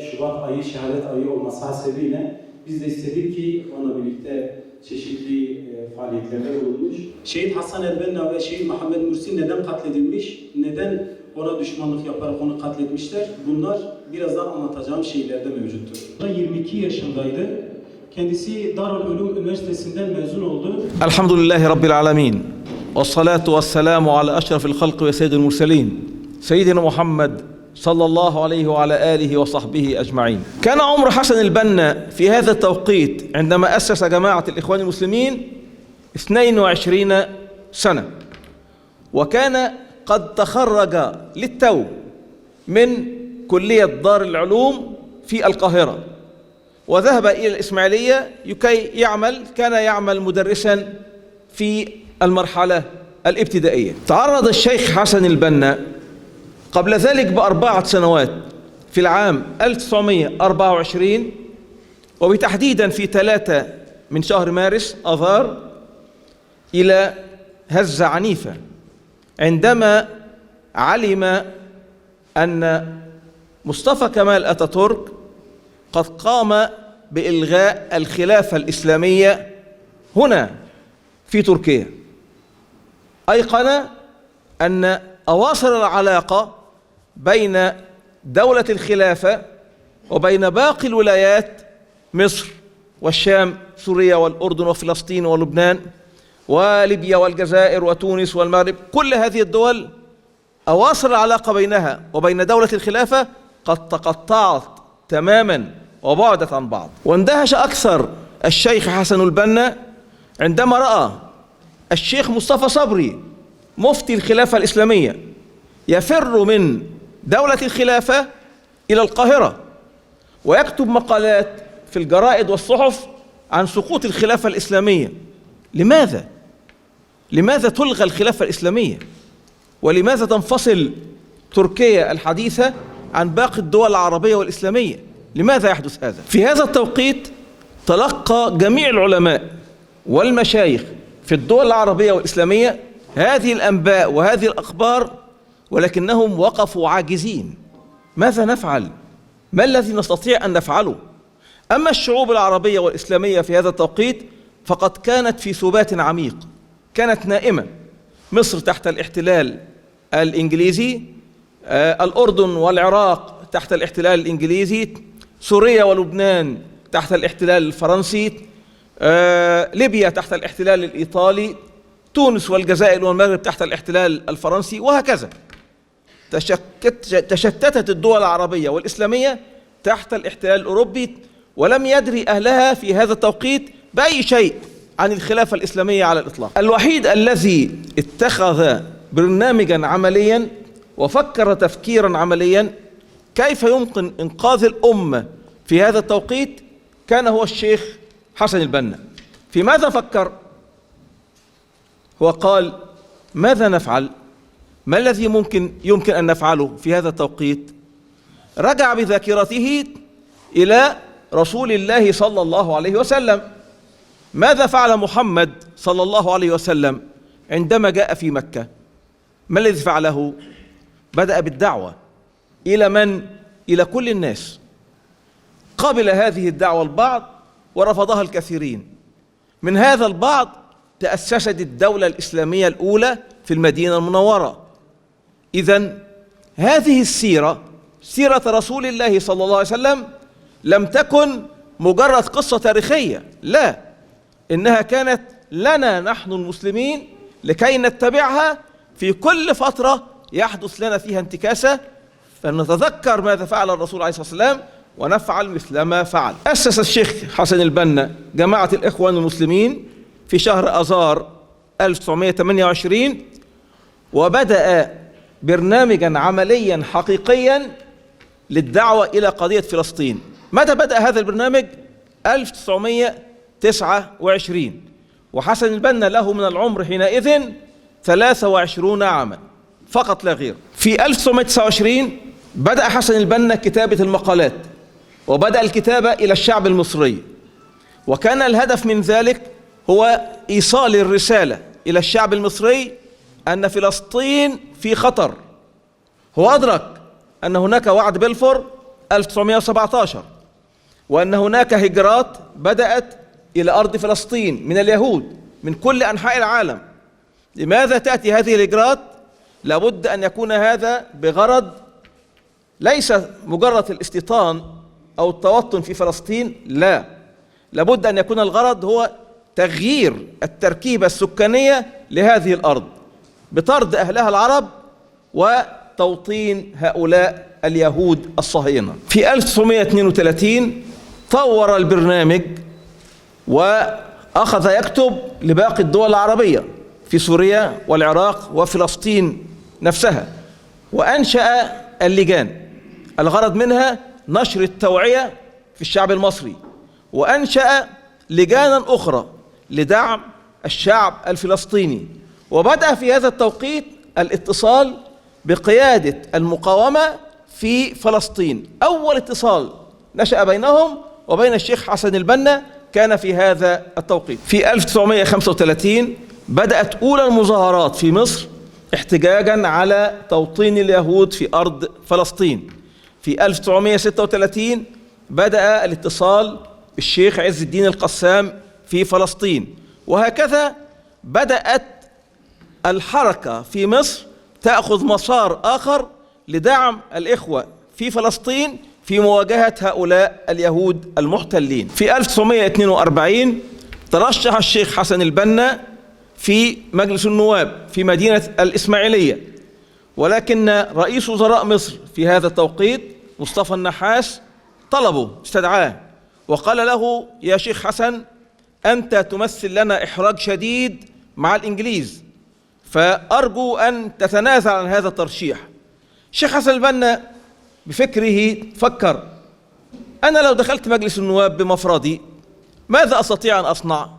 Şubat ayı şehadet ayı olması hasebiyle biz de istedik ki onunla birlikte çeşitli faaliyetlerde bulunmuş. Şehit Hasan el-Benna ve Şehit Muhammed Mursi neden katledilmiş, neden ona düşmanlık yaparak onu katletmişler? Bunlar birazdan anlatacağım şeylerde mevcuttur. 22 yaşındaydı. Kendisi Darülülûm Üniversitesi'nden mezun oldu. Elhamdülillahi Rabbil alemin. Vessalatu vesselamu ala eşrefil halqi ve seyyidil murselin. Seyyidina Muhammed صلى الله عليه وعلى آله وصحبه أجمعين. كان عمر حسن البنا في هذا التوقيت عندما أسس جماعة الإخوان المسلمين 22 سنة، وكان قد تخرج للتو من كلية دار العلوم في القاهرة، وذهب إلى الإسماعيلية لكي كان يعمل مدرسا في المرحلة الابتدائية. تعرض الشيخ حسن البنا قبل ذلك ب4 سنوات في العام 1924 وبتحديدا في 3 من شهر مارس آذار إلى هزة عنيفة عندما علم أن مصطفى كمال أتاتورك قد قام بإلغاء الخلافة الإسلامية هنا في تركيا. أيقن أن أواصر العلاقة بين دولة الخلافة وبين باقي الولايات مصر والشام سوريا والأردن وفلسطين ولبنان وليبيا والجزائر وتونس والمغرب، كل هذه الدول أواصر العلاقة بينها وبين دولة الخلافة قد تقطعت تماما وبعدت عن بعض. واندهش أكثر الشيخ حسن البنا عندما رأى الشيخ مصطفى صبري مفتي الخلافة الإسلامية يفر من دولة الخلافة إلى القاهرة ويكتب مقالات في الجرائد والصحف عن سقوط الخلافة الإسلامية. لماذا؟ لماذا تلغى الخلافة الإسلامية؟ ولماذا تنفصل تركيا الحديثة عن باقي الدول العربية والإسلامية؟ لماذا يحدث هذا؟ في هذا التوقيت تلقى جميع العلماء والمشايخ في الدول العربية والإسلامية هذه الأنباء وهذه الأخبار، ولكنهم وقفوا عاجزين. ماذا نفعل؟ ما الذي نستطيع أن نفعله؟ أما الشعوب العربية والإسلامية في هذا التوقيت فقد كانت في سبات عميق، كانت نائمة. مصر تحت الاحتلال الإنجليزي، الأردن والعراق تحت الاحتلال الإنجليزي، سوريا ولبنان تحت الاحتلال الفرنسي، ليبيا تحت الاحتلال الإيطالي، تونس والجزائر والمغرب تحت الاحتلال الفرنسي، وهكذا. تشتتت الدول العربية والإسلامية تحت الاحتلال الأوروبي، ولم يدري أهلها في هذا التوقيت بأي شيء عن الخلافة الإسلامية على الإطلاق. الوحيد الذي اتخذ برنامجا عمليا وفكر تفكيرا عمليا كيف يمكن إنقاذ الأمة في هذا التوقيت كان هو الشيخ حسن البنا. في ماذا فكر؟ هو قال: ماذا نفعل؟ ما الذي يمكن أن نفعله في هذا التوقيت؟ رجع بذاكرته إلى رسول الله صلى الله عليه وسلم. ماذا فعل محمد صلى الله عليه وسلم عندما جاء في مكة؟ ما الذي فعله؟ بدأ بالدعوة. إلى من؟ إلى كل الناس. قبل هذه الدعوة البعض ورفضها الكثيرين. من هذا البعض تأسست الدولة الإسلامية الأولى في المدينة المنورة. إذن هذه السيرة، سيرة رسول الله صلى الله عليه وسلم، لم تكن مجرد قصة تاريخية، لا، إنها كانت لنا نحن المسلمين لكي نتبعها في كل فترة يحدث لنا فيها انتكاسة، فنتذكر ماذا فعل الرسول عليه الصلاة والسلام ونفعل مثل ما فعل. أسس الشيخ حسن البنا جماعة الإخوان المسلمين في شهر آذار 1928، وبدأ برنامجا عمليا حقيقيا للدعوة إلى قضية فلسطين. متى بدأ هذا البرنامج؟ 1929، وحسن البنا له من العمر حينئذ 23 عاما فقط لا غير. في 1929 بدأ حسن البنا كتابة المقالات، وبدأ الكتابة إلى الشعب المصري، وكان الهدف من ذلك هو إيصال الرسالة إلى الشعب المصري أن فلسطين في خطر. هو أدرك أن هناك وعد بلفور 1917، وأن هناك هجرات بدأت إلى أرض فلسطين من اليهود من كل أنحاء العالم. لماذا تأتي هذه الهجرات؟ لابد أن يكون هذا بغرض ليس مجرد الاستيطان أو التوطن في فلسطين، لا، لابد أن يكون الغرض هو تغيير التركيبة السكانية لهذه الأرض بطرد أهلها العرب وتوطين هؤلاء اليهود الصهاينة. في 1932 طور البرنامج وأخذ يكتب لباقي الدول العربية في سوريا والعراق وفلسطين نفسها، وأنشأ اللجان الغرض منها نشر التوعية في الشعب المصري، وأنشأ لجانا أخرى لدعم الشعب الفلسطيني. وبدأ في هذا التوقيت الاتصال بقيادة المقاومة في فلسطين. أول اتصال نشأ بينهم وبين الشيخ حسن البنا كان في هذا التوقيت. في 1935 بدأت أولى المظاهرات في مصر احتجاجا على توطين اليهود في أرض فلسطين. في 1936 بدأ الاتصال بالشيخ عز الدين القسام في فلسطين، وهكذا بدأت الحركة في مصر تأخذ مسار آخر لدعم الإخوة في فلسطين في مواجهة هؤلاء اليهود المحتلين. في 1942 ترشح الشيخ حسن البنا في مجلس النواب في مدينة الإسماعيلية، ولكن رئيس وزراء مصر في هذا التوقيت مصطفى النحاس طلبه استدعاه وقال له: يا شيخ حسن، أنت تمثل لنا إحراج شديد مع الإنجليز، فأرجو أن تتنازل عن هذا الترشيح. الشيخ حسن البنا بفكره فكر: أنا لو دخلت مجلس النواب بمفردي ماذا أستطيع أن أصنع؟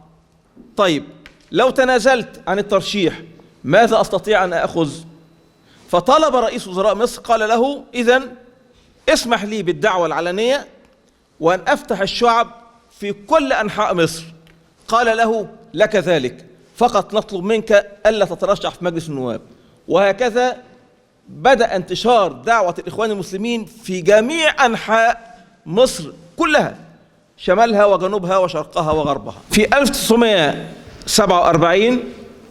طيب لو تنازلت عن الترشيح ماذا أستطيع أن أخذ؟ فطلب رئيس وزراء مصر، قال له: إذن اسمح لي بالدعوة العلنية وأن أفتح الشعب في كل أنحاء مصر. قال له: لك ذلك، فقط نطلب منك ألا تترشح في مجلس النواب. وهكذا بدأ انتشار دعوة الإخوان المسلمين في جميع أنحاء مصر كلها، شمالها وجنوبها وشرقها وغربها. في 1947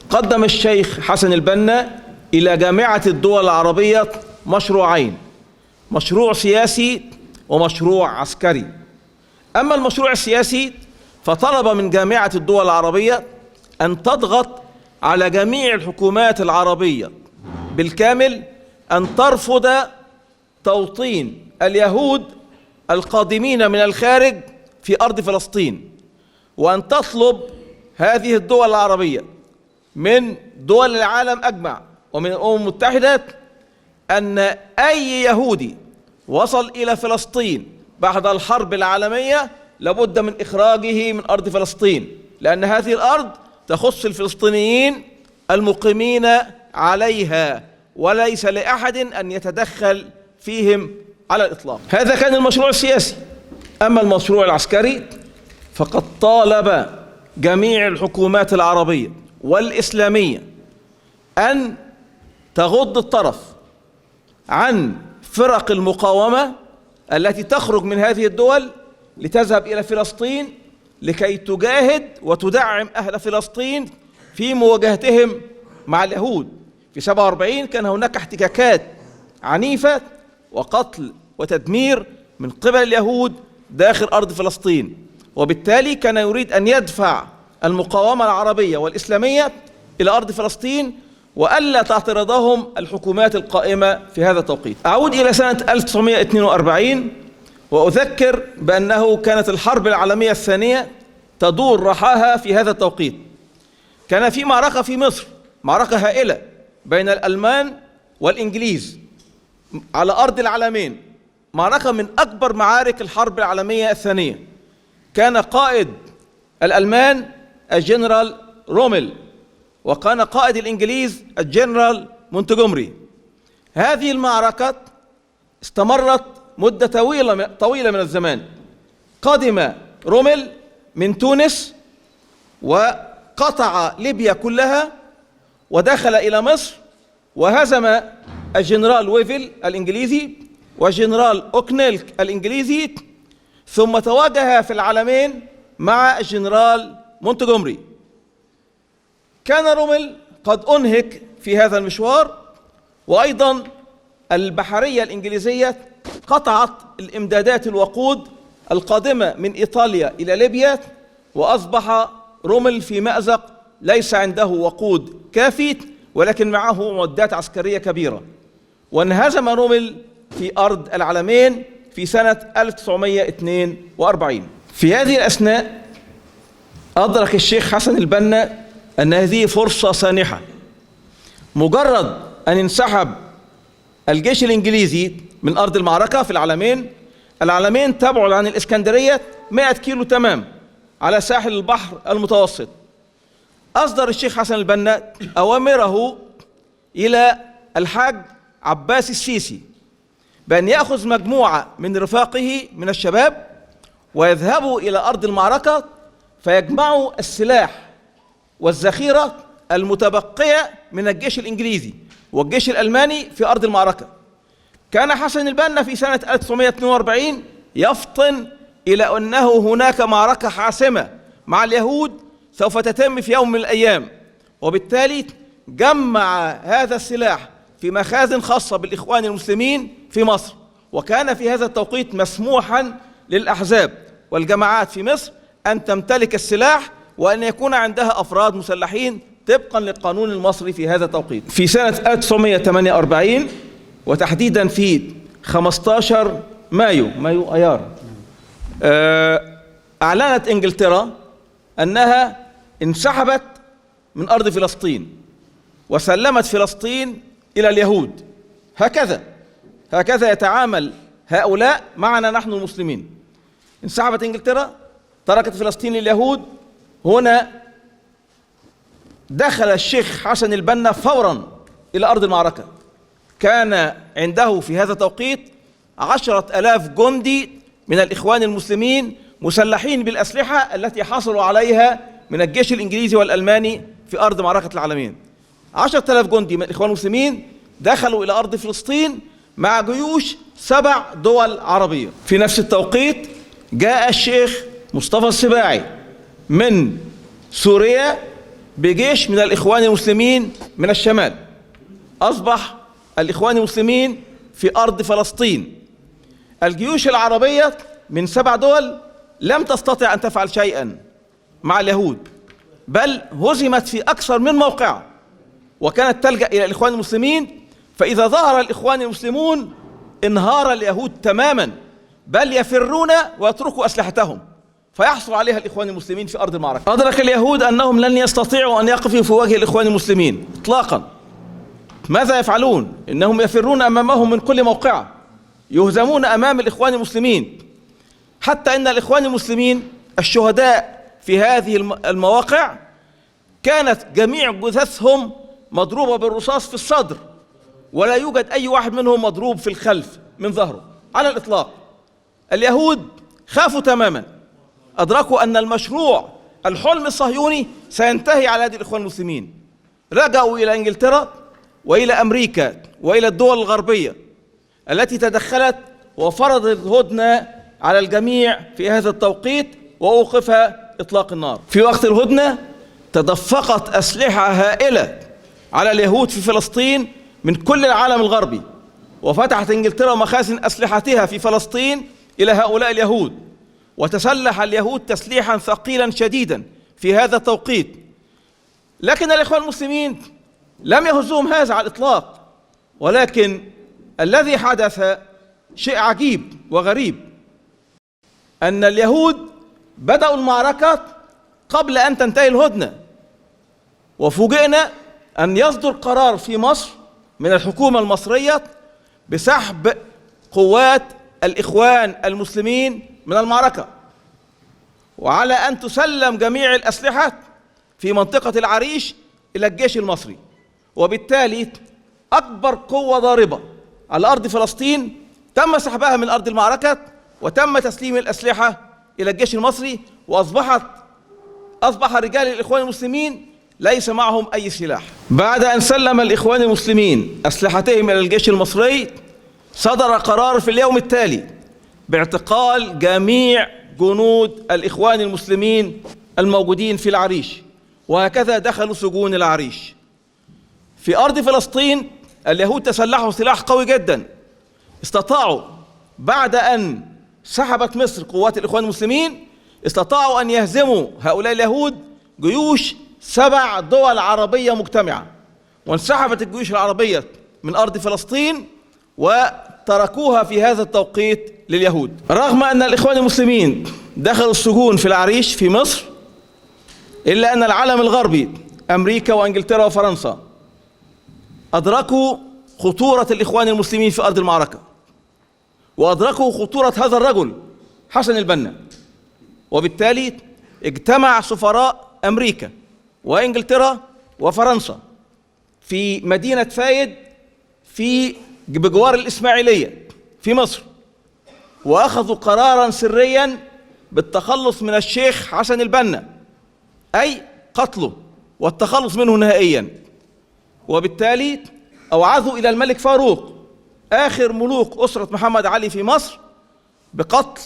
قدم الشيخ حسن البنا إلى جامعة الدول العربية مشروعين: مشروع سياسي ومشروع عسكري. أما المشروع السياسي فطلب من جامعة الدول العربية أن تضغط على جميع الحكومات العربية بالكامل أن ترفض توطين اليهود القادمين من الخارج في أرض فلسطين، وأن تطلب هذه الدول العربية من دول العالم أجمع ومن الأمم المتحدة أن أي يهودي وصل إلى فلسطين بعد الحرب العالمية لابد من إخراجه من أرض فلسطين، لأن هذه الأرض تخص الفلسطينيين المقيمين عليها وليس لأحد أن يتدخل فيهم على الإطلاق. هذا كان المشروع السياسي. أما المشروع العسكري فقد طالب جميع الحكومات العربية والإسلامية أن تغض الطرف عن فرق المقاومة التي تخرج من هذه الدول لتذهب إلى فلسطين لكي تجاهد وتدعم أهل فلسطين في مواجهتهم مع اليهود. في 47 كان هناك احتكاكات عنيفة وقتل وتدمير من قبل اليهود داخل أرض فلسطين، وبالتالي كان يريد أن يدفع المقاومة العربية والإسلامية إلى أرض فلسطين وألا تعترضهم الحكومات القائمة في هذا التوقيت. أعود إلى سنة 1942 وأذكر بأنه كانت الحرب العالمية الثانية تدور رحاها في هذا التوقيت. كان في معركة في مصر، معركة هائلة بين الألمان والإنجليز على أرض العلمين، معركة من أكبر معارك الحرب العالمية الثانية. كان قائد الألمان الجنرال رومل، وكان قائد الإنجليز الجنرال مونتجومري. هذه المعركة استمرت مدة طويلة من الزمان. قدم رومل من تونس وقطع ليبيا كلها ودخل إلى مصر وهزم الجنرال ويفل الإنجليزي وجنرال أوكنيل الإنجليزي، ثم تواجه في العلمين مع الجنرال مونتجومري. كان رومل قد أنهك في هذا المشوار، وأيضا البحرية الإنجليزية قطعت الإمدادات الوقود القادمة من إيطاليا إلى ليبيا، وأصبح رومل في مأزق ليس عنده وقود كافي، ولكن معه معدات عسكرية كبيرة. وانهزم رومل في أرض العلمين في سنة 1942. في هذه الأثناء أدرك الشيخ حسن البنا أن هذه فرصة سانحة. مجرد أن انسحب الجيش الإنجليزي من أرض المعركة في العلمين، العلمين تبعد عن الإسكندرية 100 كيلو تمام على ساحل البحر المتوسط. أصدر الشيخ حسن البنا أوامره إلى الحاج عباس السيسي بأن يأخذ مجموعة من رفاقه من الشباب ويذهبوا إلى أرض المعركة فيجمعوا السلاح والذخيرة المتبقية من الجيش الإنجليزي والجيش الألماني في أرض المعركة. كان حسن البنا في سنة 1942 يفطن إلى أنه هناك معركة حاسمة مع اليهود سوف تتم في يوم من الأيام، وبالتالي جمع هذا السلاح في مخازن خاصة بالإخوان المسلمين في مصر. وكان في هذا التوقيت مسموحا للأحزاب والجماعات في مصر أن تمتلك السلاح وأن يكون عندها أفراد مسلحين طبقا للقانون المصري في هذا التوقيت. في سنة 1948 وتحديدا في 15 مايو أيار أعلنت إنجلترا أنها انسحبت من أرض فلسطين وسلمت فلسطين إلى اليهود. هكذا يتعامل هؤلاء معنا نحن المسلمين. انسحبت إنجلترا، تركت فلسطين لليهود. هنا دخل الشيخ حسن البنا فورا إلى أرض المعركة. كان عنده في هذا التوقيت 10,000 جندي من الإخوان المسلمين مسلحين بالأسلحة التي حصلوا عليها من الجيش الإنجليزي والألماني في أرض معركة العلمين. 10,000 جندي من الإخوان المسلمين دخلوا إلى أرض فلسطين مع جيوش 7 دول عربية. في نفس التوقيت جاء الشيخ مصطفى السباعي من سوريا بجيش من الإخوان المسلمين من الشمال. أصبح الإخوان المسلمين في أرض فلسطين. الجيوش العربية من 7 دول لم تستطع أن تفعل شيئا مع اليهود، بل هزمت في أكثر من موقع، وكانت تلجأ إلى الإخوان المسلمين. فإذا ظهر الإخوان المسلمون انهار اليهود تماما، بل يفرون ويتركوا أسلحتهم فيحصل عليها الإخوان المسلمين في أرض المعركة. أدرك اليهود أنهم لن يستطيعوا أن يقفوا في وجه الإخوان المسلمين إطلاقا. ماذا يفعلون؟ إنهم يفرون أمامهم من كل موقع، يهزمون أمام الإخوان المسلمين، حتى إن الإخوان المسلمين الشهداء في هذه المواقع كانت جميع جثثهم مضروبة بالرصاص في الصدر، ولا يوجد أي واحد منهم مضروب في الخلف من ظهره على الإطلاق. اليهود خافوا تماما، أدركوا أن المشروع الحلم الصهيوني سينتهي على يد الإخوان المسلمين. رجعوا إلى إنجلترا وإلى أمريكا وإلى الدول الغربية التي تدخلت وفرضت الهدنة على الجميع في هذا التوقيت، وأوقف إطلاق النار. في وقت الهدنة تدفقت أسلحة هائلة على اليهود في فلسطين من كل العالم الغربي، وفتحت إنجلترا مخازن أسلحتها في فلسطين إلى هؤلاء اليهود، وتسلح اليهود تسليحا ثقيلا شديدا في هذا التوقيت. لكن الإخوان المسلمين لم يهزهم هذا على الإطلاق، ولكن الذي حدث شيء عجيب وغريب، أن اليهود بدأوا المعركة قبل أن تنتهي الهدنة، وفوجئنا أن يصدر قرار في مصر من الحكومة المصرية بسحب قوات الإخوان المسلمين من المعركة، وعلى أن تسلم جميع الأسلحة في منطقة العريش إلى الجيش المصري. وبالتالي أكبر قوة ضاربة على أرض فلسطين تم سحبها من أرض المعركة، وتم تسليم الأسلحة إلى الجيش المصري، وأصبح رجال الإخوان المسلمين ليس معهم أي سلاح. بعد أن سلم الإخوان المسلمين أسلحتهم إلى الجيش المصري، صدر قرار في اليوم التالي باعتقال جميع جنود الإخوان المسلمين الموجودين في العريش، وهكذا دخلوا سجون العريش. في أرض فلسطين اليهود تسلحوا سلاح قوي جدا، استطاعوا بعد أن سحبت مصر قوات الإخوان المسلمين استطاعوا أن يهزموا هؤلاء اليهود جيوش 7 دول عربية مجتمعة، وانسحبت الجيوش العربية من أرض فلسطين وتركوها في هذا التوقيت لليهود. رغم أن الإخوان المسلمين دخلوا السجون في العريش في مصر، إلا أن العالم الغربي أمريكا وإنجلترا وفرنسا أدركوا خطورة الإخوان المسلمين في أرض المعركة، وأدركوا خطورة هذا الرجل حسن البنا، وبالتالي اجتمع سفراء أمريكا وإنجلترا وفرنسا في مدينة فايد بجوار الإسماعيلية في مصر، وأخذوا قرارا سريا بالتخلص من الشيخ حسن البنا، أي قتله والتخلص منه نهائيا. وبالتالي أوعزوا إلى الملك فاروق آخر ملوك أسرة محمد علي في مصر بقتل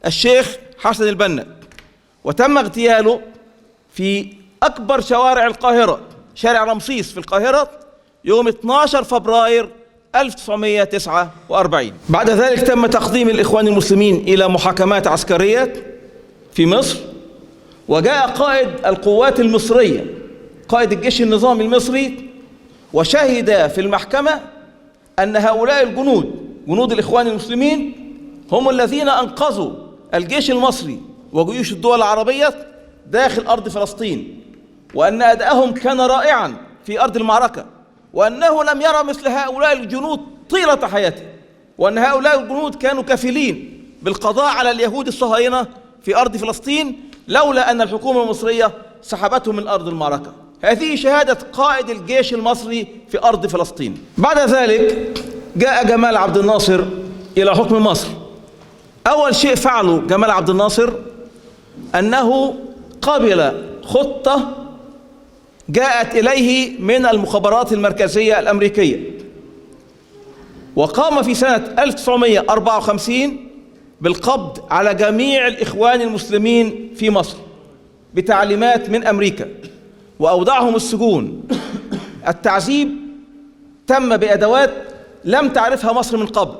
الشيخ حسن البنا، وتم اغتياله في أكبر شوارع القاهرة، شارع رمسيس في القاهرة، يوم 12 فبراير 1949. بعد ذلك تم تقديم الإخوان المسلمين إلى محاكمات عسكرية في مصر، وجاء قائد القوات المصرية قائد الجيش النظامي المصري وشهد في المحكمة أن هؤلاء جنود الإخوان المسلمين هم الذين أنقذوا الجيش المصري وجيوش الدول العربية داخل أرض فلسطين، وأن أداءهم كان رائعا في أرض المعركة، وأنه لم يرى مثل هؤلاء الجنود طيلة حياته، وأن هؤلاء الجنود كانوا كفيلين بالقضاء على اليهود الصهاينة في أرض فلسطين لولا أن الحكومة المصرية سحبتهم من أرض المعركة. هذه شهادة قائد الجيش المصري في أرض فلسطين. بعد ذلك جاء جمال عبد الناصر إلى حكم مصر. أول شيء فعله جمال عبد الناصر أنه قبل خطة جاءت إليه من المخابرات المركزية الأمريكية، وقام في سنة 1954 بالقبض على جميع الإخوان المسلمين في مصر بتعليمات من أمريكا، وأودعهم السجون. التعذيب تم بأدوات لم تعرفها مصر من قبل.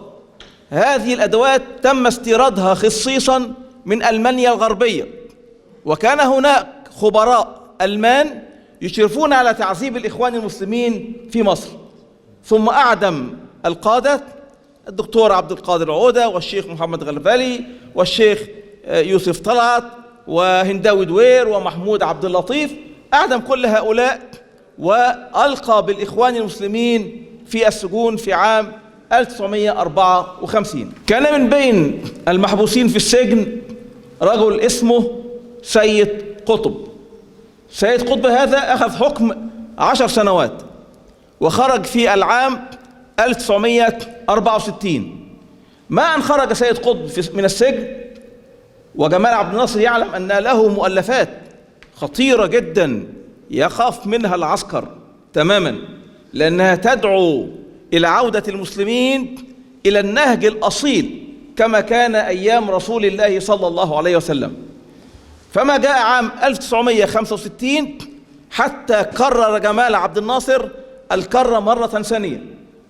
هذه الأدوات تم استيرادها خصيصا من ألمانيا الغربية، وكان هناك خبراء ألمان يشرفون على تعذيب الإخوان المسلمين في مصر. ثم أعدم القادة الدكتور عبد القادر عودة والشيخ محمد غلبالي والشيخ يوسف طلعت وهنداوي دوير ومحمود عبد اللطيف، أعدم كل هؤلاء وألقى بالإخوان المسلمين في السجون في عام 1954. كان من بين المحبوسين في السجن رجل اسمه سيد قطب. سيد قطب هذا أخذ حكم 10 سنوات وخرج في العام 1964. ما أن خرج سيد قطب من السجن وجمال عبد الناصر يعلم أن له مؤلفات خطيرة جدا يخاف منها العسكر تماما، لأنها تدعو إلى عودة المسلمين إلى النهج الأصيل كما كان أيام رسول الله صلى الله عليه وسلم. فما جاء عام 1965 حتى كرر جمال عبد الناصر الكرة مرة ثانية،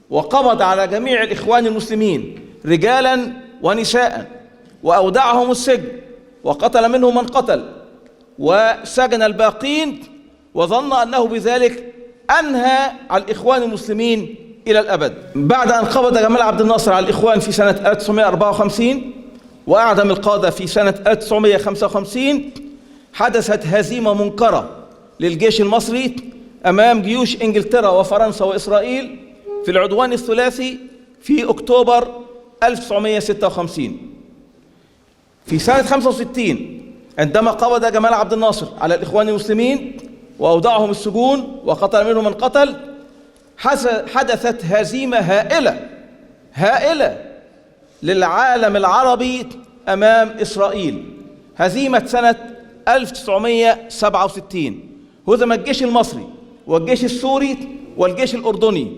وقبض على جميع الإخوان المسلمين رجالا ونساء، وأودعهم السجن، وقتل منهم من قتل، وسجن الباقين، وظن أنه بذلك أنهى على الإخوان المسلمين إلى الأبد. بعد أن قبض جمال عبد الناصر على الإخوان في سنة 1954 وأعدم القادة في سنة 1955، حدثت هزيمة منكرة للجيش المصري أمام جيوش إنجلترا وفرنسا وإسرائيل في العدوان الثلاثي في أكتوبر 1956. في سنة 65 عندما قبض جمال عبد الناصر على الإخوان المسلمين وأودعهم السجون وقتل منهم من قتل، حدثت هزيمة هائلة للعالم العربي أمام إسرائيل. هزيمة سنة 1967 هزم الجيش المصري والجيش السوري والجيش الأردني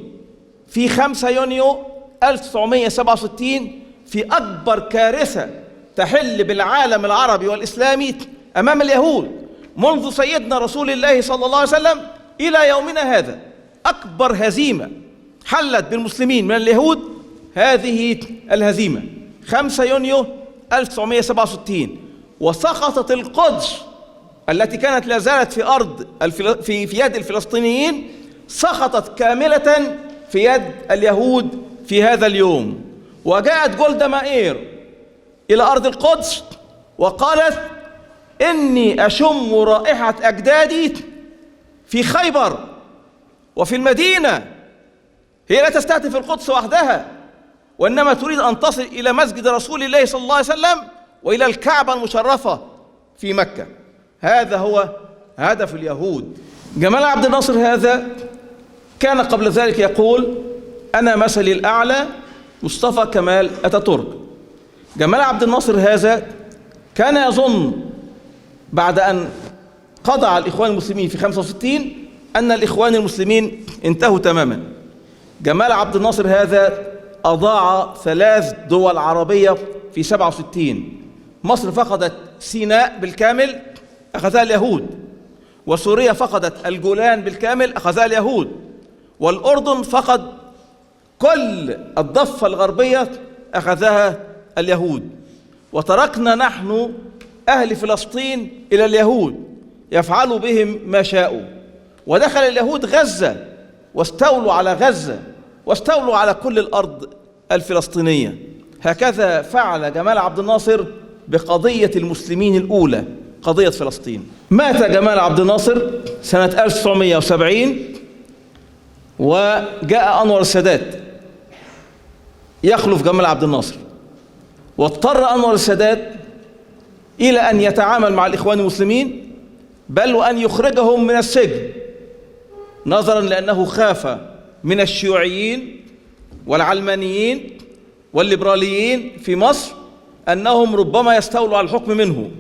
في 5 يونيو 1967 في أكبر كارثة تحل بالعالم العربي والإسلامي أمام اليهود منذ سيدنا رسول الله صلى الله عليه وسلم إلى يومنا هذا. أكبر هزيمة حلت بالمسلمين من اليهود هذه الهزيمة 5 يونيو 1967، وسقطت القدس التي كانت لا زالت في أرض في يد الفلسطينيين، سقطت كاملة في يد اليهود في هذا اليوم. وجاءت جولدا مائير إلى أرض القدس وقالت: إني أشم رائحة أجدادي في خيبر وفي المدينة. هي لا تستهدف القدس وحدها، وإنما تريد أن تصل إلى مسجد رسول الله صلى الله عليه وسلم وإلى الكعبة المشرفة في مكة. هذا هو هدف اليهود. جمال عبد الناصر هذا كان قبل ذلك يقول: أنا مثلي الأعلى مصطفى كمال أتاتورك. جمال عبد الناصر هذا كان يظن بعد أن قضى على الإخوان المسلمين في 65 أن الإخوان المسلمين انتهوا تماما. جمال عبد الناصر هذا أضاع 3 دول عربية في 67. مصر فقدت سيناء بالكامل أخذها اليهود، وسوريا فقدت الجولان بالكامل أخذها اليهود، والأردن فقد كل الضفة الغربية أخذها اليهود، وتركنا نحن أهل فلسطين إلى اليهود يفعلوا بهم ما شاءوا. ودخل اليهود غزة واستولوا على غزة واستولوا على كل الأرض الفلسطينية. هكذا فعل جمال عبد الناصر بقضية المسلمين الأولى، قضية فلسطين. مات جمال عبد الناصر سنة 1970، وجاء أنور السادات يخلف جمال عبد الناصر، واضطر أنور السادات إلى أن يتعامل مع الإخوان المسلمين، بل وأن يخرجهم من السجن، نظرا لأنه خاف من الشيوعيين والعلمانيين والليبراليين في مصر أنهم ربما يستولوا على الحكم منه،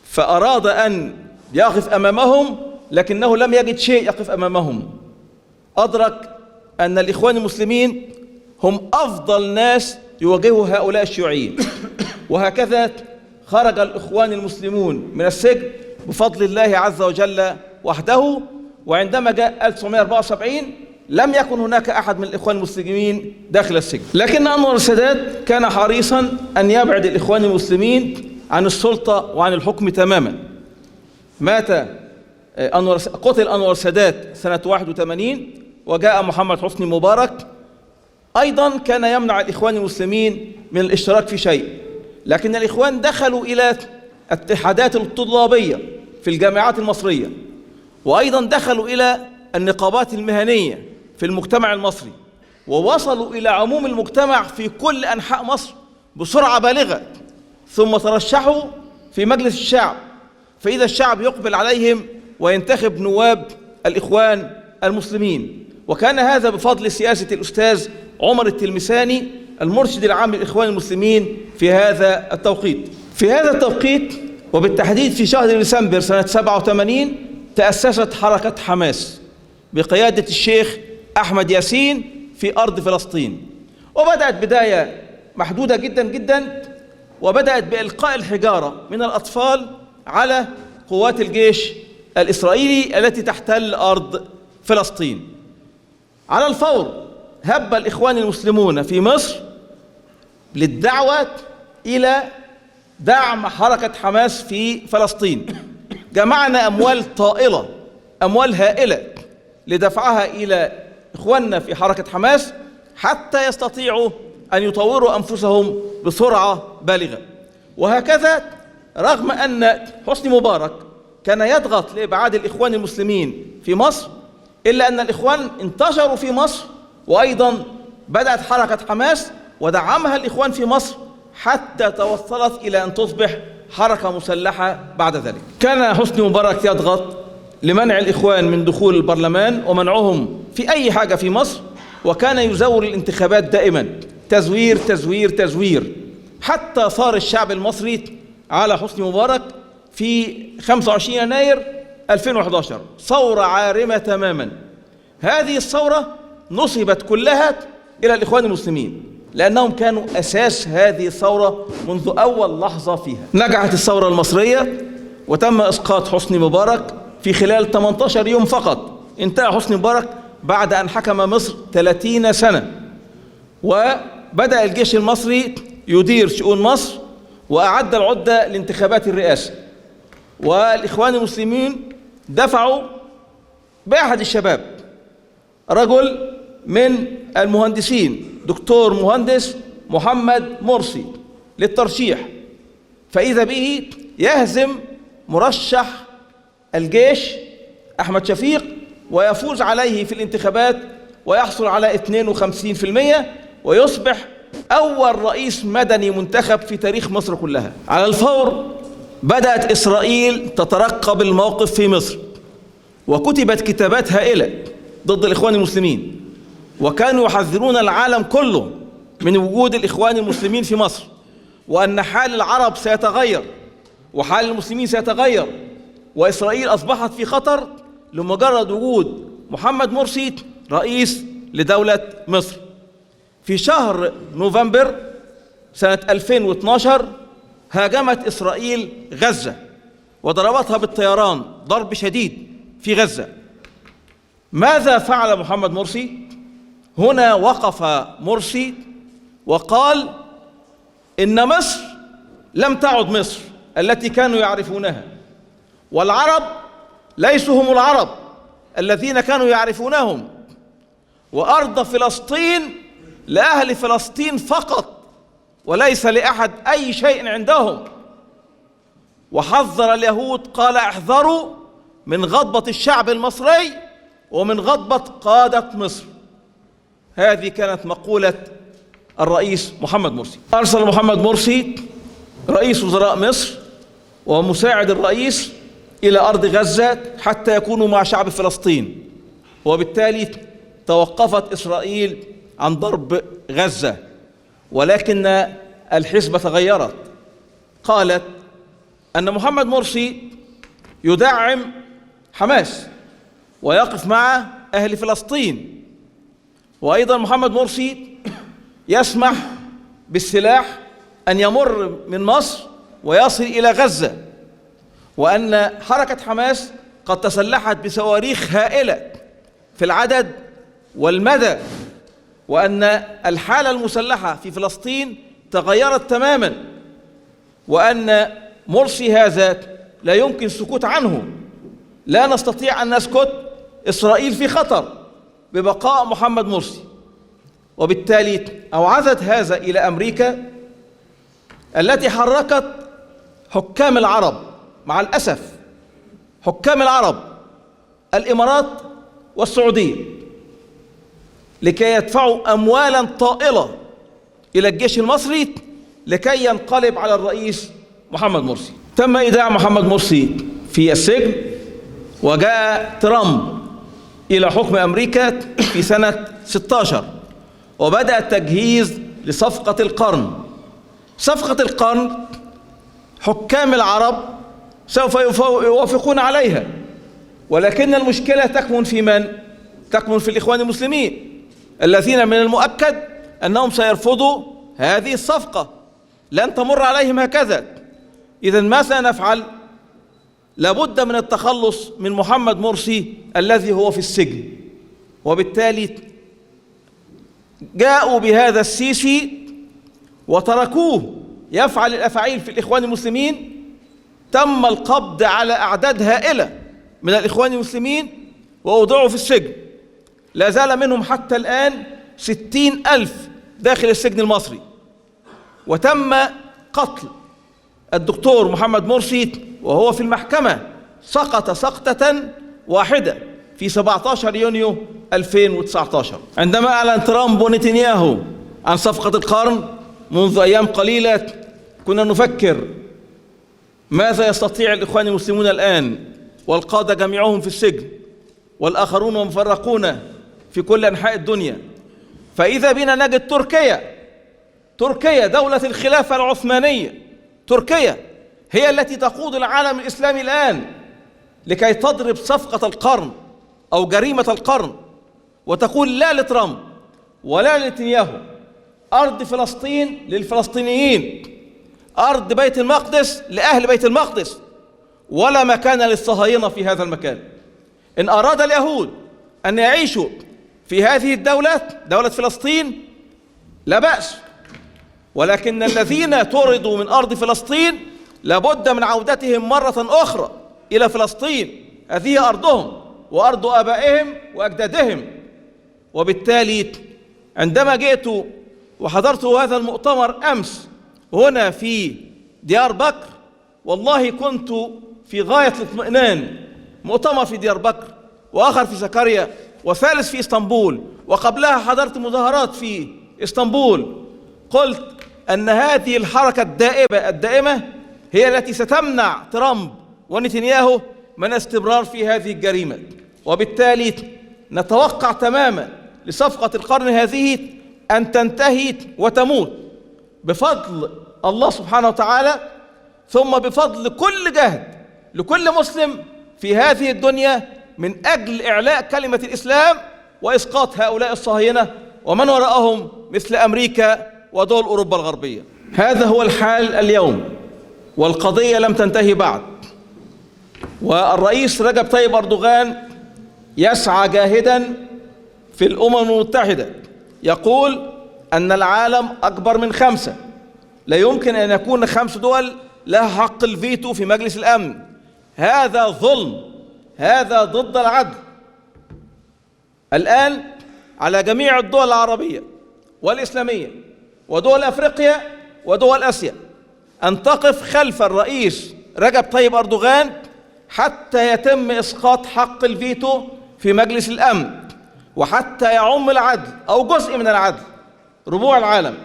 فأراد أن يقف أمامهم، لكنه لم يجد شيء يقف أمامهم. أدرك أن الإخوان المسلمين هم أفضل ناس يواجهوا هؤلاء الشيوعيين، وهكذا خرج الإخوان المسلمون من السجن بفضل الله عز وجل وحده. وعندما جاء 1974 لم يكن هناك أحد من الإخوان المسلمين داخل السجن، لكن أنور السادات كان حريصا أن يبعد الإخوان المسلمين عن السلطة وعن الحكم تماما. قتل أنور السادات سنة 81، وجاء محمد حسني مبارك أيضا كان يمنع الإخوان المسلمين من الاشتراك في شيء، لكن الإخوان دخلوا إلى اتحادات الطلابية في الجامعات المصرية، وأيضا دخلوا إلى النقابات المهنية في المجتمع المصري، ووصلوا إلى عموم المجتمع في كل أنحاء مصر بسرعة بالغة، ثم ترشحوا في مجلس الشعب، فإذا الشعب يقبل عليهم وينتخب نواب الإخوان المسلمين. وكان هذا بفضل سياسة الأستاذ عمر التلمساني المرشد العام للإخوان المسلمين في هذا التوقيت. في هذا التوقيت وبالتحديد في شهر ديسمبر سنة 87 تأسست حركة حماس بقيادة الشيخ أحمد ياسين في أرض فلسطين، وبدأت بداية محدودة جدا جدا، وبدأت بإلقاء الحجارة من الأطفال على قوات الجيش الإسرائيلي التي تحتل أرض فلسطين. على الفور هب الإخوان المسلمون في مصر للدعوة إلى دعم حركة حماس في فلسطين. جمعنا أموال طائلة، أموال هائلة لدفعها إلى إخواننا في حركة حماس حتى يستطيعوا أن يطوروا أنفسهم بسرعة بالغة. وهكذا رغم أن حسني مبارك كان يضغط لإبعاد الإخوان المسلمين في مصر، إلا أن الإخوان انتشروا في مصر، وأيضا بدأت حركة حماس ودعمها الإخوان في مصر حتى توصلت إلى أن تصبح حركة مسلحة بعد ذلك. كان حسني مبارك يضغط لمنع الإخوان من دخول البرلمان ومنعهم في أي حاجة في مصر، وكان يزور الانتخابات دائما، تزوير تزوير تزوير، حتى صار الشعب المصري على حسني مبارك في 25 يناير 2011 ثورة عارمة تماما. هذه الثورة نصبت كلها إلى الإخوان المسلمين، لأنهم كانوا أساس هذه الثورة منذ أول لحظة فيها. نجحت الثورة المصرية وتم إسقاط حسني مبارك في خلال 18 يوم فقط. انتهى حسني مبارك بعد أن حكم مصر 30 سنة، وبدأ الجيش المصري يدير شؤون مصر وأعد العدة لانتخابات الرئاسة. والإخوان المسلمين دفعوا بأحد الشباب، رجل من المهندسين، دكتور مهندس محمد مرسي، للترشيح، فإذا به يهزم مرشح الجيش أحمد شفيق ويفوز عليه في الانتخابات ويحصل على 52%، ويصبح أول رئيس مدني منتخب في تاريخ مصر كلها. على الفور بدأت إسرائيل تترقب الموقف في مصر، وكتبت كتابات هائلة ضد الإخوان المسلمين، وكانوا يحذرون العالم كله من وجود الإخوان المسلمين في مصر، وأن حال العرب سيتغير وحال المسلمين سيتغير، وإسرائيل أصبحت في خطر لمجرد وجود محمد مرسي رئيس لدولة مصر. في شهر نوفمبر سنة 2012 هاجمت إسرائيل غزة وضربتها بالطيران ضرب شديد في غزة. ماذا فعل محمد مرسي؟ هنا وقف مرسي وقال إن مصر لم تعد مصر التي كانوا يعرفونها، والعرب ليسوا هم العرب الذين كانوا يعرفونهم، وأرض فلسطين لأهل فلسطين فقط وليس لأحد أي شيء عندهم. وحذر اليهود، قال احذروا من غضبة الشعب المصري ومن غضبة قادة مصر. هذه كانت مقولة الرئيس محمد مرسي. أرسل محمد مرسي رئيس وزراء مصر ومساعد الرئيس إلى أرض غزة حتى يكونوا مع شعب فلسطين، وبالتالي توقفت إسرائيل عن ضرب غزة. ولكن الحسبة تغيرت، قالت أن محمد مرسي يدعم حماس ويقف مع أهل فلسطين، وأيضا محمد مرسي يسمح بالسلاح أن يمر من مصر ويصل إلى غزة، وأن حركة حماس قد تسلحت بصواريخ هائلة في العدد والمدى، وأن الحالة المسلحة في فلسطين تغيرت تماما، وأن مرسي هذا لا يمكن السكوت عنه. لا نستطيع أن نسكت، إسرائيل في خطر ببقاء محمد مرسي. وبالتالي أوعزت هذا إلى أمريكا التي حركت حكام العرب، مع الأسف حكام العرب الإمارات والسعودية، لكي يدفعوا أموالا طائلة إلى الجيش المصري لكي ينقلب على الرئيس محمد مرسي. تم إيداع محمد مرسي في السجن، وجاء ترامب إلى حكم أمريكا في سنة 16، وبدأ التجهيز لصفقة القرن. صفقة القرن حكام العرب سوف يوافقون عليها، ولكن المشكلة تكمن في من؟ تكمن في الإخوان المسلمين الذين من المؤكد أنهم سيرفضوا هذه الصفقة، لن تمر عليهم هكذا. إذن ماذا نفعل؟ لابد من التخلص من محمد مرسي الذي هو في السجن، وبالتالي جاءوا بهذا السيسي وتركوه يفعل الأفاعيل في الإخوان المسلمين. تم القبض على أعداد هائلة من الإخوان المسلمين وأوضعوا في السجن، لا زال منهم حتى الآن 60,000 داخل السجن المصري. وتم قتل الدكتور محمد مرسي وهو في المحكمة، سقط سقطة واحدة في 17 يونيو 2019. عندما أعلن ترامب ونتنياهو عن صفقة القرن منذ أيام قليلة، كنا نفكر ماذا يستطيع الإخوان المسلمون الآن والقادة جميعهم في السجن والآخرون مفرقون في كل أنحاء الدنيا. فإذا بنا نجد تركيا دولة الخلافة العثمانية، تركيا هي التي تقود العالم الإسلامي الآن لكي تضرب صفقة القرن أو جريمة القرن، وتقول لا لترامب ولا لنتنياهو. أرض فلسطين للفلسطينيين، أرض بيت المقدس لأهل بيت المقدس، ولا مكان للصهاينة في هذا المكان. إن أراد اليهود أن يعيشوا في هذه الدولة، دولة فلسطين، لا بأس، ولكن الذين طردوا من أرض فلسطين لابد من عودتهم مرة أخرى إلى فلسطين. هذه أرضهم وأرض آبائهم وأجدادهم. وبالتالي عندما جئت وحضرت هذا المؤتمر أمس هنا في ديار بكر، والله كنت في غاية الاطمئنان. مؤتمر في ديار بكر، وآخر في زكريا، وثالث في اسطنبول، وقبلها حضرت مظاهرات في اسطنبول. قلت أن هذه الحركة الدائمة هي التي ستمنع ترامب ونتنياهو من استمرار في هذه الجريمة. وبالتالي نتوقع تماما لصفقة القرن هذه أن تنتهي وتموت بفضل الله سبحانه وتعالى، ثم بفضل كل جهد لكل مسلم في هذه الدنيا من أجل إعلاء كلمة الإسلام وإسقاط هؤلاء الصهاينة ومن وراءهم مثل أمريكا ودول أوروبا الغربية. هذا هو الحال اليوم، والقضية لم تنتهي بعد. والرئيس رجب طيب أردوغان يسعى جاهدا في الأمم المتحدة، يقول أن العالم أكبر من 5، لا يمكن أن يكون 5 دول لها حق الفيتو في مجلس الأمن. هذا ظلم، هذا ضد العدل. الآن على جميع الدول العربية والإسلامية ودول أفريقيا ودول آسيا أن تقف خلف الرئيس رجب طيب أردوغان حتى يتم إسقاط حق الفيتو في مجلس الأمن، وحتى يعم العدل أو جزء من العدل ربوع العالم.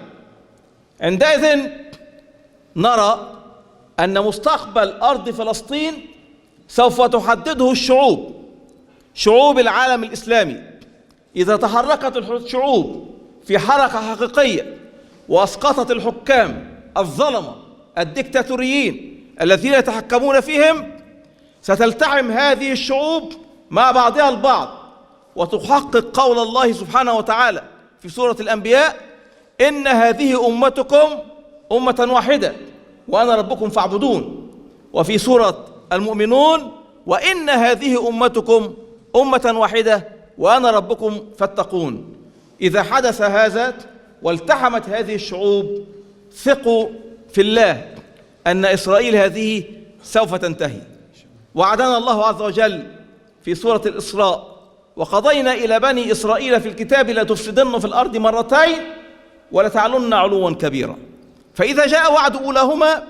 عندئذ نرى أن مستقبل أرض فلسطين سوف تحدده شعوب العالم الإسلامي. إذا تحركت الشعوب في حركة حقيقية وأسقطت الحكام الظلمة الدكتاتوريين الذين يتحكمون فيهم، ستلتحم هذه الشعوب مع بعضها البعض وتحقق قول الله سبحانه وتعالى في سورة الأنبياء: إن هذه أمتكم أمة واحدة وأنا ربكم فاعبدون. وفي سورة المؤمنون: وإن هذه أمتكم أمة واحدة وأنا ربكم فاتقون. إذا حدث هذا والتحمت هذه الشعوب، ثقوا في الله أن إسرائيل هذه سوف تنتهي. وعدنا الله عز وجل في سورة الإسراء: وقضينا إلى بني إسرائيل في الكتاب لتفسدن في الأرض مرتين ولتعلن علوا كبيرا. فإذا جاء وعد أولاهما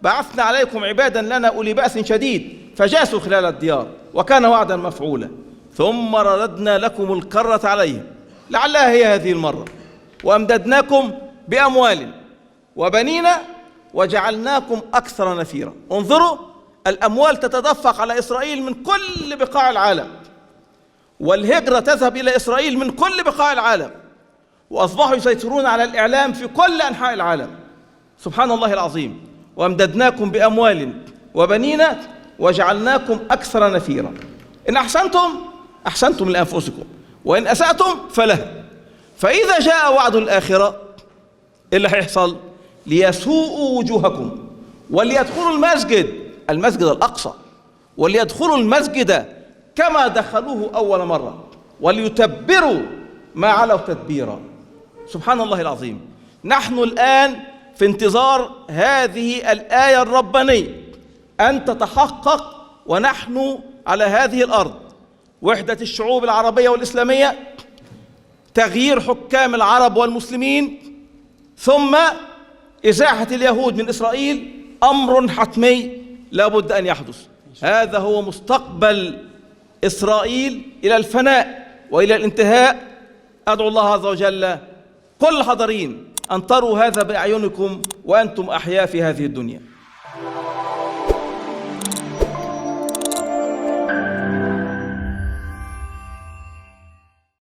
بعثنا عليكم عبادا لنا أولي بأس شديد فجاسوا خلال الديار وكان وعدا مفعولا ثم رددنا لكم الكرة عليهم لعلها هي هذه المرة وأمددناكم بأموال وبنين وجعلناكم أكثر نفيرا. انظروا، الأموال تتدفق على إسرائيل من كل بقاع العالم، والهجرة تذهب إلى إسرائيل من كل بقاع العالم، وأصبحوا يسيطرون على الإعلام في كل أنحاء العالم. سبحان الله العظيم. وأمددناكم بأموال وبنين وجعلناكم أكثر نفيرا. إن أحسنتم أحسنتم لأنفسكم وإن أسأتم فلها. فإذا جاء وعد الآخرة إيه اللي هيحصل؟ ليسوءوا وجوهكم وليدخلوا المسجد الأقصى، وليدخلوا المسجد كما دخلوه أول مرة وليتبروا ما علوا تدبيرا. سبحان الله العظيم. نحن الآن في انتظار هذه الآية الربانية أن تتحقق، ونحن على هذه الأرض وحدة الشعوب العربية والإسلامية، تغيير حكام العرب والمسلمين، ثم إزاحة اليهود من إسرائيل، أمر حتمي لا بد أن يحدث. هذا هو مستقبل إسرائيل إلى الفناء وإلى الانتهاء. أدعو الله عز وجل كل حاضرين أن تروا هذا بأعينكم وأنتم أحياء في هذه الدنيا.